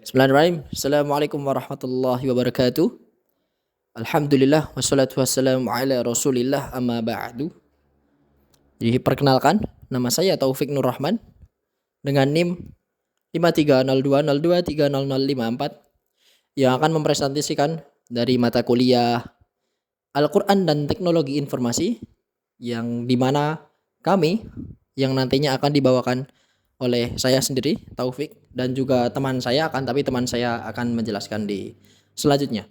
Bismillahirrahmanirrahim. Assalamualaikum warahmatullahi wabarakatuh. Alhamdulillah wassalatu wassalamu ala Rasulillah amma ba'du. Jadi perkenalkan, nama saya Taufik Nur Rahman dengan NIM 530202300054 yang akan mempresentasikan dari mata kuliah Al-Qur'an dan Teknologi Informasi yang dimana kami yang nantinya akan dibawakan oleh saya sendiri Taufik dan juga teman saya teman saya akan menjelaskan di selanjutnya.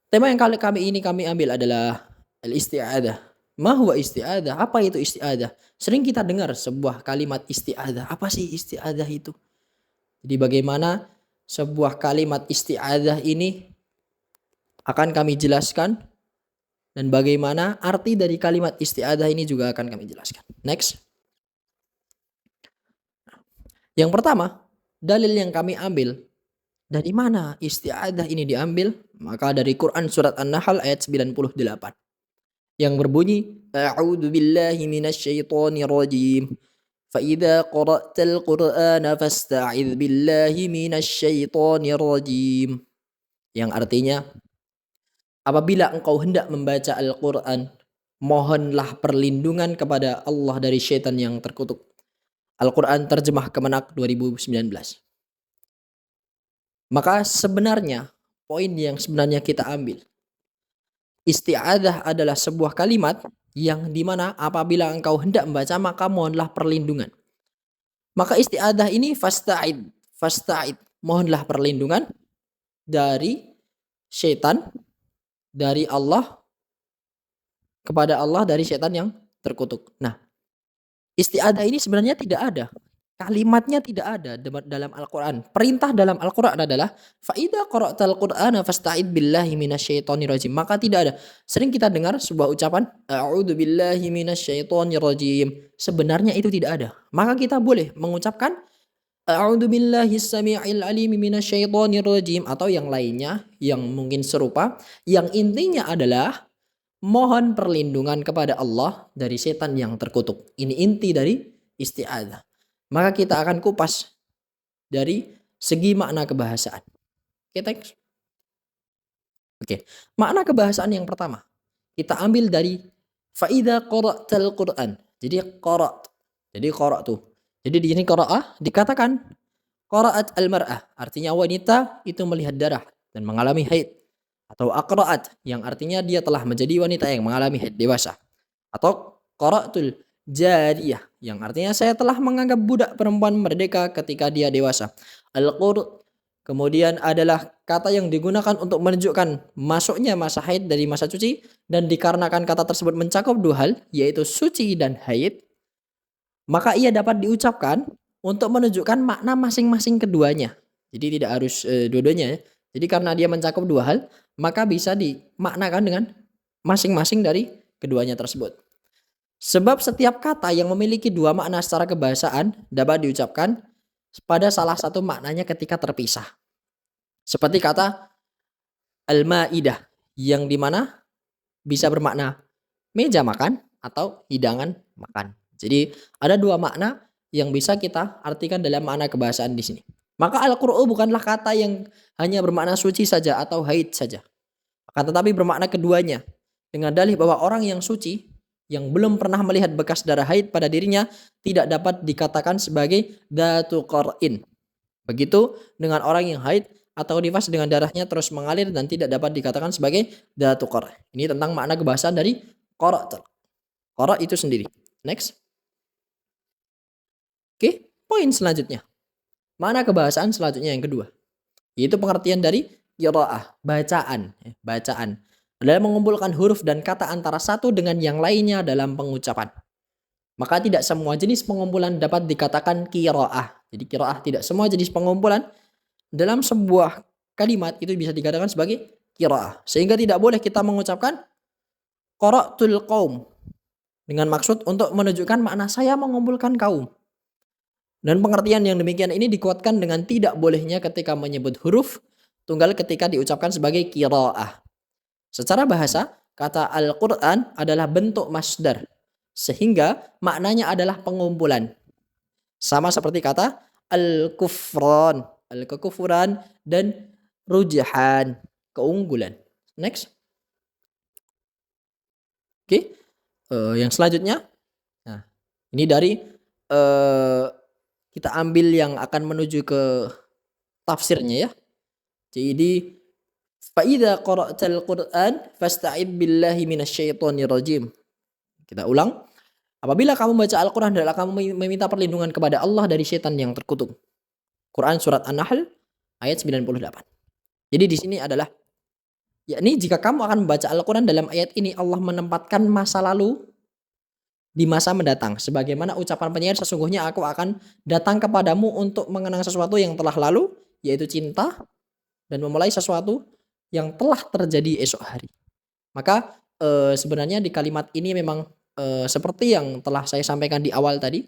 Tema yang kali kami ambil adalah al-isti'adah. Ma huwa isti'adah? Apa itu isti'adah? Sering kita dengar sebuah kalimat isti'adah. Apa sih isti'adah itu? Jadi bagaimana sebuah kalimat isti'adah ini akan kami jelaskan dan bagaimana arti dari kalimat isti'adah ini juga akan kami jelaskan. Next. Yang pertama, dalil yang kami ambil dari mana isti'adah ini diambil? Maka dari Quran surat An-Nahl ayat 98 yang berbunyi A'udzu billahi minasyaitonir rajim. Fa idza qara'tal Qur'ana fasta'idz billahi minasyaitonir rajim. Yang artinya apabila engkau hendak membaca Al-Qur'an, mohonlah perlindungan kepada Allah dari syaitan yang terkutuk. Al-Quran Terjemah Kemenak 2019. Maka sebenarnya poin yang sebenarnya kita ambil, isti'adah adalah sebuah kalimat yang dimana apabila engkau hendak membaca maka mohonlah perlindungan. Maka isti'adah ini fasta'id, mohonlah perlindungan dari syaitan, dari Allah, kepada Allah dari syaitan yang terkutuk. Nah, isti'adah ini sebenarnya tidak ada. Kalimatnya tidak ada dalam Al-Quran. Perintah dalam Al-Quran adalah fa'idha qara'tal Qur'ana fasta'id billahi minasyaitonir rajim. Maka tidak ada. Sering kita dengar sebuah ucapan a'udzu billahi minasyaitonir rajim. Sebenarnya itu tidak ada. Maka kita boleh mengucapkan a'udzu billahi samii'il alim minasyaitonir rajim atau yang lainnya yang mungkin serupa. Yang intinya adalah mohon perlindungan kepada Allah dari setan yang terkutuk. Ini inti dari isti'adah. Maka kita akan kupas dari segi makna kebahasaan. Oke, thanks. Oke, makna kebahasaan yang pertama. Kita ambil dari fa'idha qara'tal Qur'an. Jadi qara'. Jadi qara' tuh. Jadi di sini qara'ah dikatakan qara'at al-mar'ah. Artinya wanita itu melihat darah dan mengalami haid. Atau aqra'at yang artinya dia telah menjadi wanita yang mengalami haid dewasa. Atau qara'tul jariyah yang artinya saya telah menganggap budak perempuan merdeka ketika dia dewasa. Al-qur' kemudian adalah kata yang digunakan untuk menunjukkan masuknya masa haid dari masa suci dan dikarenakan kata tersebut mencakup dua hal yaitu suci dan haid, maka ia dapat diucapkan untuk menunjukkan makna masing-masing keduanya. Jadi tidak harus dua-duanya ya. Jadi karena dia mencakup dua hal, maka bisa dimaknakan dengan masing-masing dari keduanya tersebut. Sebab setiap kata yang memiliki dua makna secara kebahasaan dapat diucapkan pada salah satu maknanya ketika terpisah. Seperti kata al-ma'idah yang dimana bisa bermakna meja makan atau hidangan makan. Jadi ada dua makna yang bisa kita artikan dalam makna kebahasaan di sini. Maka Al-Qur'an bukanlah kata yang hanya bermakna suci saja atau haid saja. Akan tetapi bermakna keduanya. Dengan dalih bahwa orang yang suci yang belum pernah melihat bekas darah haid pada dirinya tidak dapat dikatakan sebagai dzatu qar'in. Begitu dengan orang yang haid atau nifas dengan darahnya terus mengalir dan tidak dapat dikatakan sebagai dzatu qar'. Ini tentang makna kebahasaan dari qara'. Qara' itu sendiri. Next. Oke, poin selanjutnya. Makna kebahasaan selanjutnya yang kedua, yaitu pengertian dari qira'ah, bacaan. Bacaan adalah mengumpulkan huruf dan kata antara satu dengan yang lainnya dalam pengucapan. Maka tidak semua jenis pengumpulan dapat dikatakan qira'ah. Jadi qira'ah tidak semua jenis pengumpulan dalam sebuah kalimat itu bisa dikatakan sebagai qira'ah. Sehingga tidak boleh kita mengucapkan qara'tul qaum dengan maksud untuk menunjukkan makna saya mengumpulkan kaum. Dan pengertian yang demikian ini dikuatkan dengan tidak bolehnya ketika menyebut huruf tunggal ketika diucapkan sebagai qira'ah. Secara bahasa, kata Al-Qur'an adalah bentuk masdar, sehingga maknanya adalah pengumpulan. Sama seperti kata al-kufran. al-kekufuran, dan rujahan, keunggulan. Next. Oke, yang selanjutnya, nah ini dari, eee, kita ambil yang akan menuju ke tafsirnya ya. Jadi, "Fa idza qara'tal Qur'an fasta'idz billahi minasyaitonir rajim." Kita ulang, apabila kamu baca Al-Quran hendaklah kamu meminta perlindungan kepada Allah dari setan yang terkutuk. Quran surat An-Nahl ayat 98. Jadi di sini adalah, yakni jika kamu akan membaca Al-Quran dalam ayat ini Allah menempatkan masa lalu di masa mendatang. Sebagaimana ucapan penyair, sesungguhnya aku akan datang kepadamu untuk mengenang sesuatu yang telah lalu, yaitu cinta, dan memulai sesuatu yang telah terjadi esok hari. Maka sebenarnya di kalimat ini memang seperti yang telah saya sampaikan di awal tadi,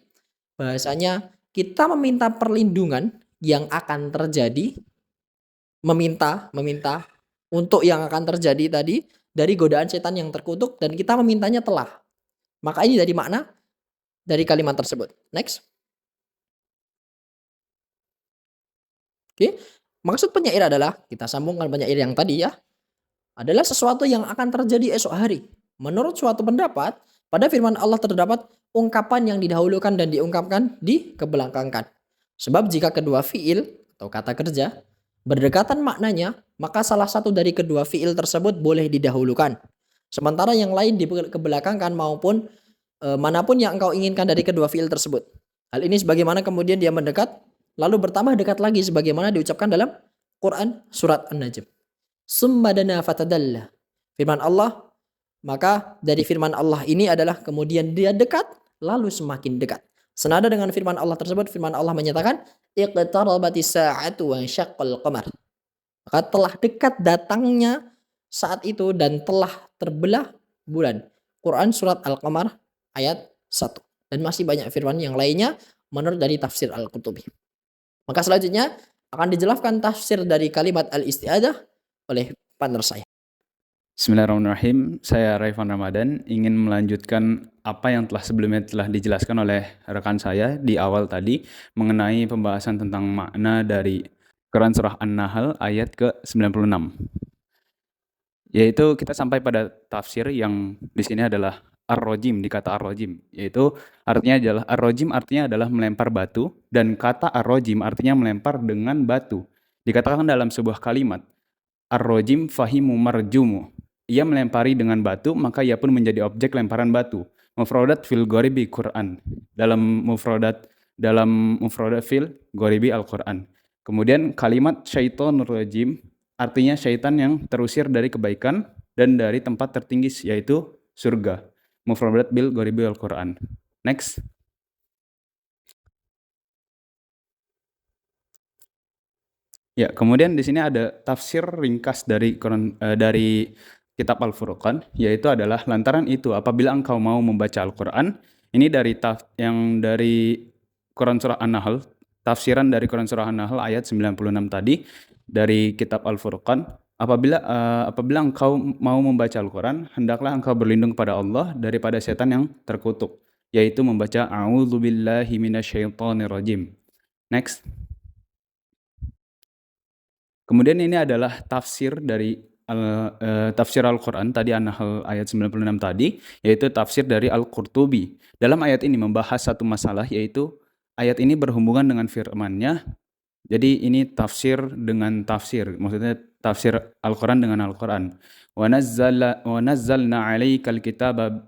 bahasanya kita meminta perlindungan yang akan terjadi, meminta untuk yang akan terjadi tadi dari godaan setan yang terkutuk, dan kita memintanya telah. Maka ini dari makna dari kalimat tersebut. Next. Oke. Maksud penyair adalah, kita sambungkan penyair yang tadi ya, adalah sesuatu yang akan terjadi esok hari. Menurut suatu pendapat, pada firman Allah terdapat ungkapan yang didahulukan dan diungkapkan dikebelakangkan. Sebab jika kedua fiil atau kata kerja berdekatan maknanya, maka salah satu dari kedua fiil tersebut boleh didahulukan. Sementara yang lain dikebelakangkan maupun manapun yang engkau inginkan dari kedua fiil tersebut. Hal ini sebagaimana kemudian dia mendekat, lalu bertambah dekat lagi sebagaimana diucapkan dalam Quran surat An-Najm. Summa dana fatadalla. Firman Allah, maka dari firman Allah ini adalah kemudian dia dekat, lalu semakin dekat. Senada dengan firman Allah tersebut, firman Allah menyatakan, iqtarabatis sa'atu wa syaqqal qamar. Maka telah dekat datangnya saat itu dan telah terbelah bulan. Quran surat Al-Qamar ayat 1. Dan masih banyak firman yang lainnya menurut dari tafsir Al-Qurtubi. Maka selanjutnya akan dijelaskan tafsir dari kalimat al-isti'adah oleh partner saya. Bismillahirrahmanirrahim. Saya Raifan Ramadan ingin melanjutkan apa yang sebelumnya telah dijelaskan oleh rekan saya di awal tadi mengenai pembahasan tentang makna dari Quran surah An-Nahl ayat ke-96. Yaitu kita sampai pada tafsir yang di sini adalah ar-rajim, di kata ar-rajim, yaitu artinya adalah ar-rajim artinya adalah melempar batu, dan kata ar-rajim artinya melempar dengan batu. Dikatakan dalam sebuah kalimat, ar-rajim fahimu marjumu. Ia melempari dengan batu, maka ia pun menjadi objek lemparan batu. Mufradat fil ghoribi Quran. Dalam mufradat fil ghoribi Al-Quran. Kemudian kalimat syaitonur rajim artinya syaitan yang terusir dari kebaikan dan dari tempat tertinggi yaitu surga. Mufradat bil ghoribi Al-Quran. Next. Ya, kemudian di sini ada tafsir ringkas dari dari kitab Al-Furqan, yaitu adalah lantaran itu apabila engkau mau membaca Al-Quran, ini dari yang dari Quran surah An-Nahl, tafsiran dari Quran surah An-Nahl ayat 96 tadi dari kitab Al-Furqan, apabila engkau mau membaca Al-Quran, hendaklah engkau berlindung kepada Allah daripada setan yang terkutuk, yaitu membaca a'udzubillahi minasyaitonirrajim. Next. Kemudian ini adalah tafsir dari tafsir Al-Quran tadi An-Nahl ayat 96 tadi, yaitu tafsir dari Al-Qurtubi. Dalam ayat ini membahas satu masalah, yaitu ayat ini berhubungan dengan firman-Nya. Jadi ini tafsir dengan tafsir, maksudnya tafsir Al-Quran dengan Al-Quran. Wa nazzalna 'alaikal kitaba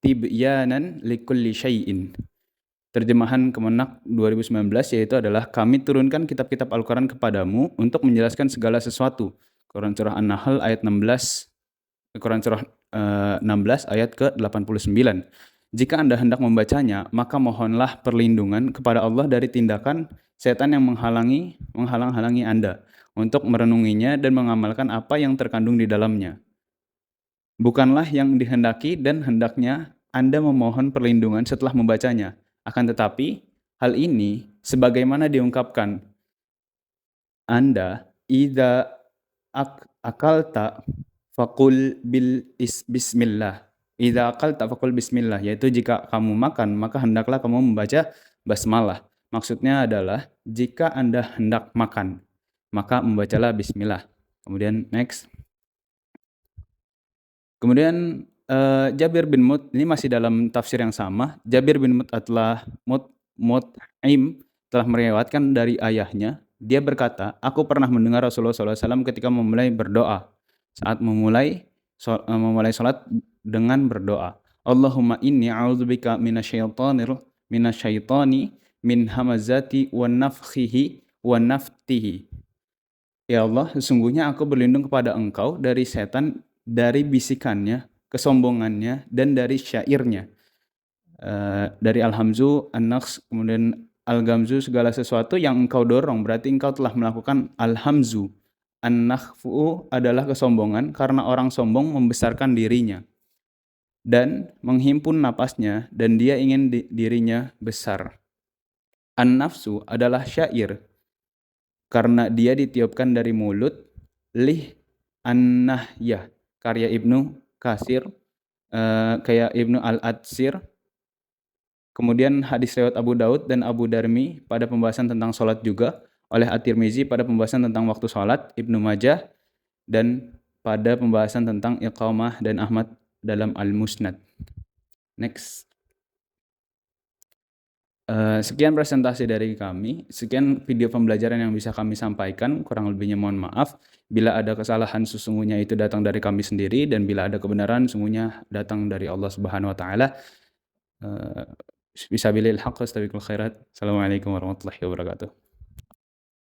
tibyanan likulli syai'in. Terjemahan Kemenak 2019 yaitu adalah kami turunkan kitab-kitab Al-Quran kepadamu untuk menjelaskan segala sesuatu. Quran surah An-Nahl ayat 16, Quran surah 16 ayat ke-89. Jika Anda hendak membacanya, maka mohonlah perlindungan kepada Allah dari tindakan setan yang menghalang-halangi Anda untuk merenunginya dan mengamalkan apa yang terkandung di dalamnya. Bukanlah yang dihendaki dan hendaknya Anda memohon perlindungan setelah membacanya. Akan tetapi, hal ini sebagaimana diungkapkan, Anda idza akalta faqul bismillah. Idza akalta faqul bismillah, yaitu jika kamu makan, maka hendaklah kamu membaca basmalah. Maksudnya adalah jika Anda hendak makan, maka membacalah bismillah. Kemudian next. Kemudian Jabir bin ini masih dalam tafsir yang sama. Jabir bin Mut'im telah meriwayatkan dari ayahnya. Dia berkata, aku pernah mendengar Rasulullah SAW ketika memulai berdoa. Saat memulai sholat dengan berdoa. Allahumma inni a'udzubika minasyaitani min hamazati wa nafkhihi wa naftihi. Ya Allah, sesungguhnya aku berlindung kepada Engkau dari setan, dari bisikannya, kesombongannya, dan dari syairnya. Dari al-hamzu, an-naqs, kemudian al-gamzu, segala sesuatu yang engkau dorong, berarti engkau telah melakukan al-hamzu. An-nakhfu adalah kesombongan karena orang sombong membesarkan dirinya dan menghimpun napasnya dan dia ingin dirinya besar. An-nafsu adalah syair karena dia ditiupkan dari mulut. Lih an-nahyah karya Ibnu Katsir, kayak Ibnu Al-Atsir. Kemudian hadis riwayat Abu Daud dan Abu Darmi pada pembahasan tentang sholat juga, oleh At-Tirmizi pada pembahasan tentang waktu sholat, Ibnu Majah, dan pada pembahasan tentang iqamah dan Ahmad dalam Al-Musnad. Next. Sekian presentasi dari kami, sekian video pembelajaran yang bisa kami sampaikan, kurang lebihnya mohon maaf. Bila ada kesalahan sesungguhnya itu datang dari kami sendiri, dan bila ada kebenaran sesungguhnya datang dari Allah Subhanahu wa taala. Bismillahil haqq, astagfirul khairat. Assalamualaikum warahmatullahi wabarakatuh.